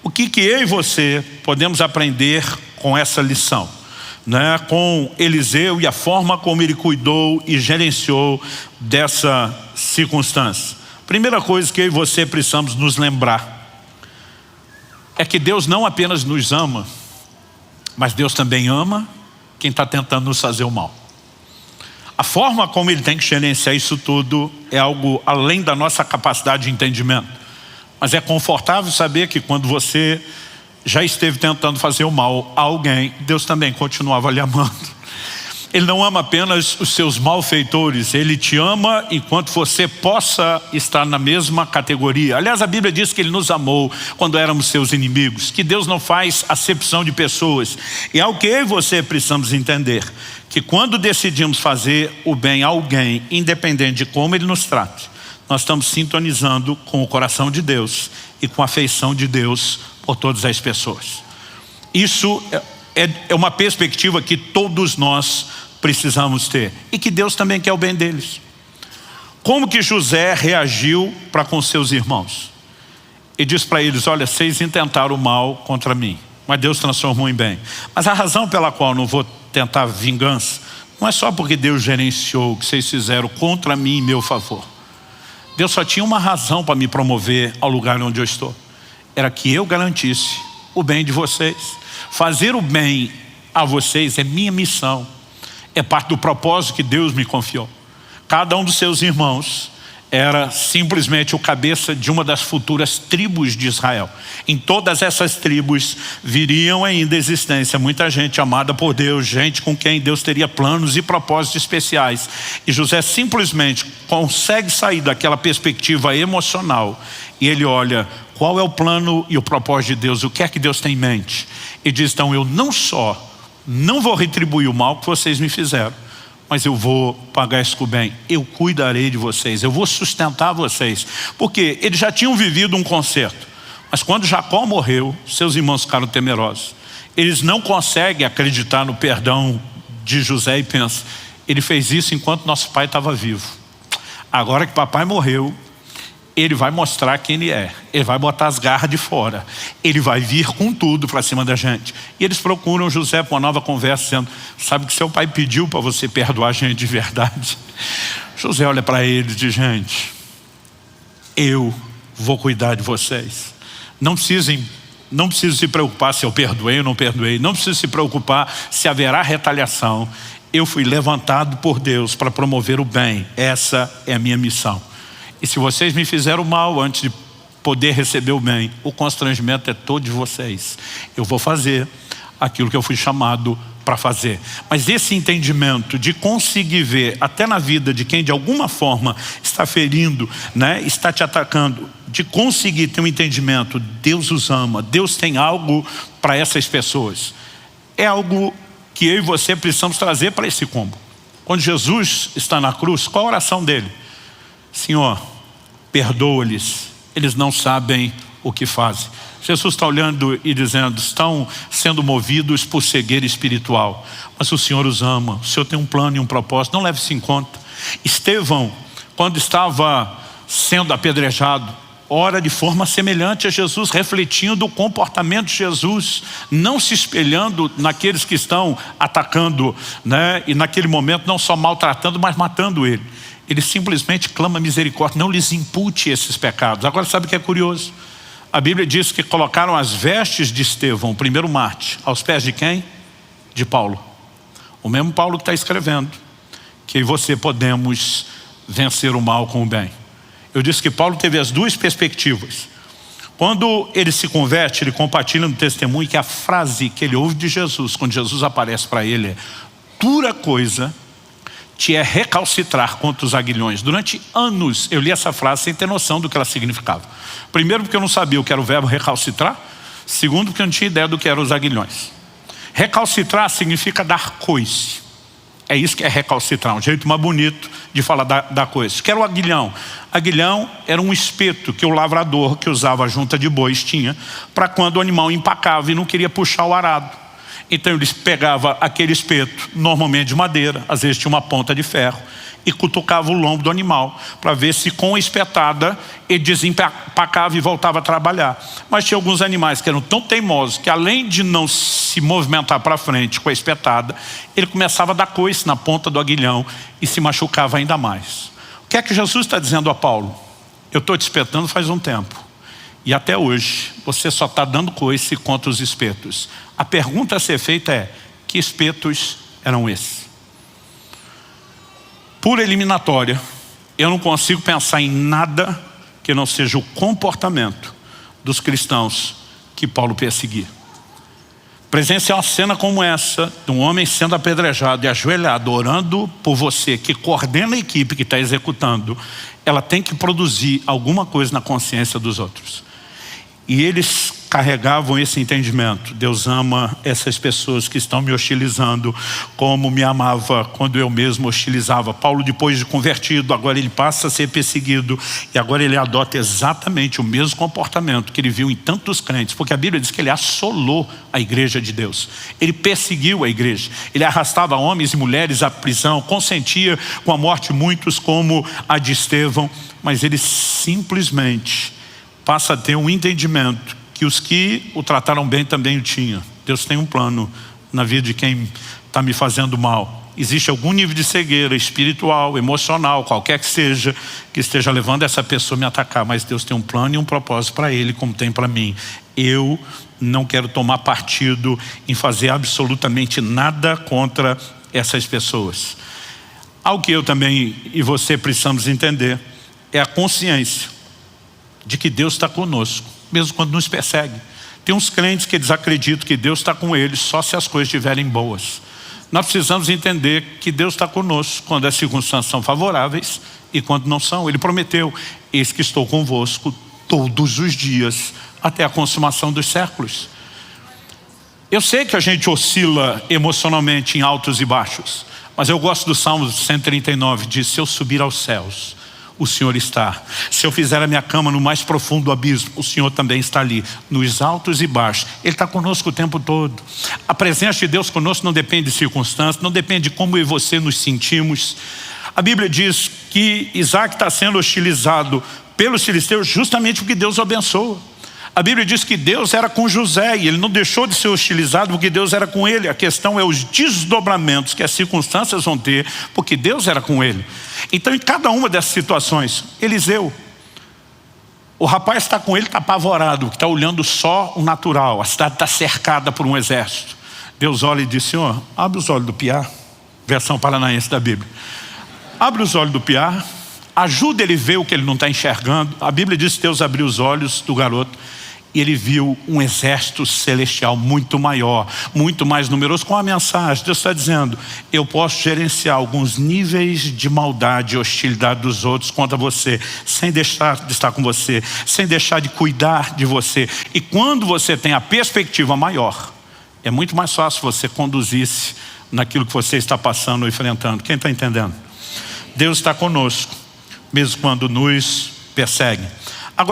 O que eu e você podemos aprender com essa lição, né? Com Eliseu e a forma como ele cuidou e gerenciou dessa circunstância. Primeira coisa que eu e você precisamos nos lembrar é que Deus não apenas nos ama, mas Deus também ama quem está tentando nos fazer o mal. A forma como ele tem que gerenciar isso tudo é algo além da nossa capacidade de entendimento. Mas é confortável saber que quando você já esteve tentando fazer o mal a alguém, Deus também continuava lhe amando. Ele não ama apenas os seus malfeitores, Ele te ama enquanto você possa estar na mesma categoria. Aliás, a Bíblia diz que Ele nos amou quando éramos seus inimigos, que Deus não faz acepção de pessoas. E é o que eu e você precisamos entender, que quando decidimos fazer o bem a alguém, independente de como Ele nos trate, nós estamos sintonizando com o coração de Deus e com a afeição de Deus por todas as pessoas. Isso é uma perspectiva que todos nós precisamos ter e que Deus também quer o bem deles. Como que José reagiu para com seus irmãos? Ele diz para eles: olha, vocês intentaram o mal contra mim, mas Deus transformou em bem. Mas a razão pela qual eu não vou tentar vingança não é só porque Deus gerenciou o que vocês fizeram contra mim em meu favor. Deus só tinha uma razão para me promover ao lugar onde eu estou. Era que eu garantisse o bem de vocês. Fazer o bem a vocês é minha missão. É parte do propósito que Deus me confiou. Cada um dos seus irmãos era simplesmente o cabeça de uma das futuras tribos de Israel. Em todas essas tribos viriam ainda à existência muita gente amada por Deus, gente com quem Deus teria planos e propósitos especiais. E José simplesmente consegue sair daquela perspectiva emocional e ele olha qual é o plano e o propósito de Deus, o que é que Deus tem em mente. E diz: então eu não vou retribuir o mal que vocês me fizeram, mas eu vou pagar isso com o bem. Eu cuidarei de vocês, eu vou sustentar vocês. Porque eles já tinham vivido um concerto, mas quando Jacó morreu, seus irmãos ficaram temerosos. Eles não conseguem acreditar no perdão de José e pensam: ele fez isso enquanto nosso pai estava vivo. Agora que papai morreu, ele vai mostrar quem ele é. Ele vai botar as garras de fora. Ele vai vir com tudo para cima da gente. E eles procuram José para uma nova conversa, dizendo: sabe que seu pai pediu para você perdoar a gente de verdade? José olha para ele e diz: gente, eu vou cuidar de vocês. Não precisem se preocupar se eu perdoei ou não perdoei. Não precisa se preocupar se haverá retaliação. Eu fui levantado por Deus para promover o bem. Essa é a minha missão. E se vocês me fizeram mal antes de poder receber o bem, o constrangimento é todo de vocês. Eu vou fazer aquilo que eu fui chamado para fazer. Mas esse entendimento de conseguir ver até na vida de quem de alguma forma está ferindo, né, está te atacando, de conseguir ter um entendimento: Deus os ama, Deus tem algo para essas pessoas, é algo que eu e você precisamos trazer para esse combo. Quando Jesus está na cruz, qual a oração dele? Senhor, perdoa-lhes, eles não sabem o que fazem. Jesus está olhando e dizendo: estão sendo movidos por cegueira espiritual, mas o Senhor os ama, o Senhor tem um plano e um propósito, não leve isso em conta. Estevão, quando estava sendo apedrejado, ora de forma semelhante a Jesus, refletindo o comportamento de Jesus, não se espelhando naqueles que estão atacando, né? E naquele momento não só maltratando, mas matando ele. Ele simplesmente clama misericórdia: não lhes impute esses pecados. Agora, sabe o que é curioso? A Bíblia diz que colocaram as vestes de Estevão, o primeiro mártir, aos pés de quem? De Paulo. O mesmo Paulo que está escrevendo que você podemos vencer o mal com o bem. Eu disse que Paulo teve as duas perspectivas. Quando ele se converte, ele compartilha no testemunho que a frase que ele ouve de Jesus, quando Jesus aparece para ele, é: dura coisa te é recalcitrar contra os aguilhões. Durante anos eu li essa frase sem ter noção do que ela significava. Primeiro, porque eu não sabia o que era o verbo recalcitrar. Segundo, porque eu não tinha ideia do que eram os aguilhões. Recalcitrar significa dar coice. É isso que é recalcitrar, um jeito mais bonito de falar da coisa. Que era o aguilhão? Aguilhão era um espeto que o lavrador que usava a junta de bois tinha para quando o animal empacava e não queria puxar o arado. Então eles pegavam aquele espeto, normalmente de madeira, às vezes tinha uma ponta de ferro, e cutucava o lombo do animal, para ver se com a espetada ele desempacava e voltava a trabalhar. Mas tinha alguns animais que eram tão teimosos que, além de não se movimentar para frente com a espetada, ele começava a dar coice na ponta do aguilhão e se machucava ainda mais. O que é que Jesus está dizendo a Paulo? Eu estou te espetando faz um tempo, e até hoje você só está dando coice contra os espetos. A pergunta a ser feita é: que espetos eram esses? Por eliminatória, eu não consigo pensar em nada que não seja o comportamento dos cristãos que Paulo perseguia. Presenciar uma cena como essa, de um homem sendo apedrejado e ajoelhado, orando por você, que coordena a equipe que está executando, ela tem que produzir alguma coisa na consciência dos outros. E eles carregavam esse entendimento: Deus ama essas pessoas que estão me hostilizando como me amava quando eu mesmo hostilizava. Paulo, depois de convertido, agora ele passa a ser perseguido, e agora ele adota exatamente o mesmo comportamento que ele viu em tantos crentes, porque a Bíblia diz que ele assolou a igreja de Deus, ele perseguiu a igreja, ele arrastava homens e mulheres à prisão, consentia com a morte de muitos como a de Estevão, mas ele simplesmente passa a ter um entendimento que os que o trataram bem também o tinham. Deus tem um plano na vida de quem está me fazendo mal. Existe algum nível de cegueira espiritual, emocional, qualquer que seja, que esteja levando essa pessoa a me atacar, mas Deus tem um plano e um propósito para ele, como tem para mim. Eu não quero tomar partido em fazer absolutamente nada contra essas pessoas. Algo que eu também e você precisamos entender é a consciência de que Deus está conosco, mesmo quando nos persegue. Tem uns crentes que eles acreditam que Deus está com eles só se as coisas estiverem boas. Nós precisamos entender que Deus está conosco quando as circunstâncias são favoráveis e quando não são. Ele prometeu: eis que estou convosco todos os dias até a consumação dos séculos. Eu sei que a gente oscila emocionalmente em altos e baixos, mas eu gosto do Salmo 139, diz: se eu subir aos céus, o Senhor está. Se eu fizer a minha cama no mais profundo do abismo, o Senhor também está ali, nos altos e baixos. Ele está conosco o tempo todo. A presença de Deus conosco não depende de circunstâncias, não depende de como eu e você nos sentimos. A Bíblia diz que Isaac está sendo hostilizado pelos filisteus justamente porque Deus o abençoa. A Bíblia diz que Deus era com José e ele não deixou de ser hostilizado porque Deus era com ele. A questão é os desdobramentos que as circunstâncias vão ter porque Deus era com ele. Então, em cada uma dessas situações, Eliseu, o rapaz está com ele, está apavorado, está olhando só o natural. A cidade está cercada por um exército. Deus olha e diz: Senhor, abre os olhos do piá, versão paranaense da Bíblia. Abre os olhos do piá, ajuda ele a ver o que ele não está enxergando. A Bíblia diz que Deus abriu os olhos do garoto e ele viu um exército celestial muito maior, muito mais numeroso, com a mensagem. Deus está dizendo: eu posso gerenciar alguns níveis de maldade e hostilidade dos outros contra você, sem deixar de estar com você, sem deixar de cuidar de você. E quando você tem a perspectiva maior, é muito mais fácil você conduzir-se naquilo que você está passando ou enfrentando. Quem está entendendo? Deus está conosco, mesmo quando nos perseguem.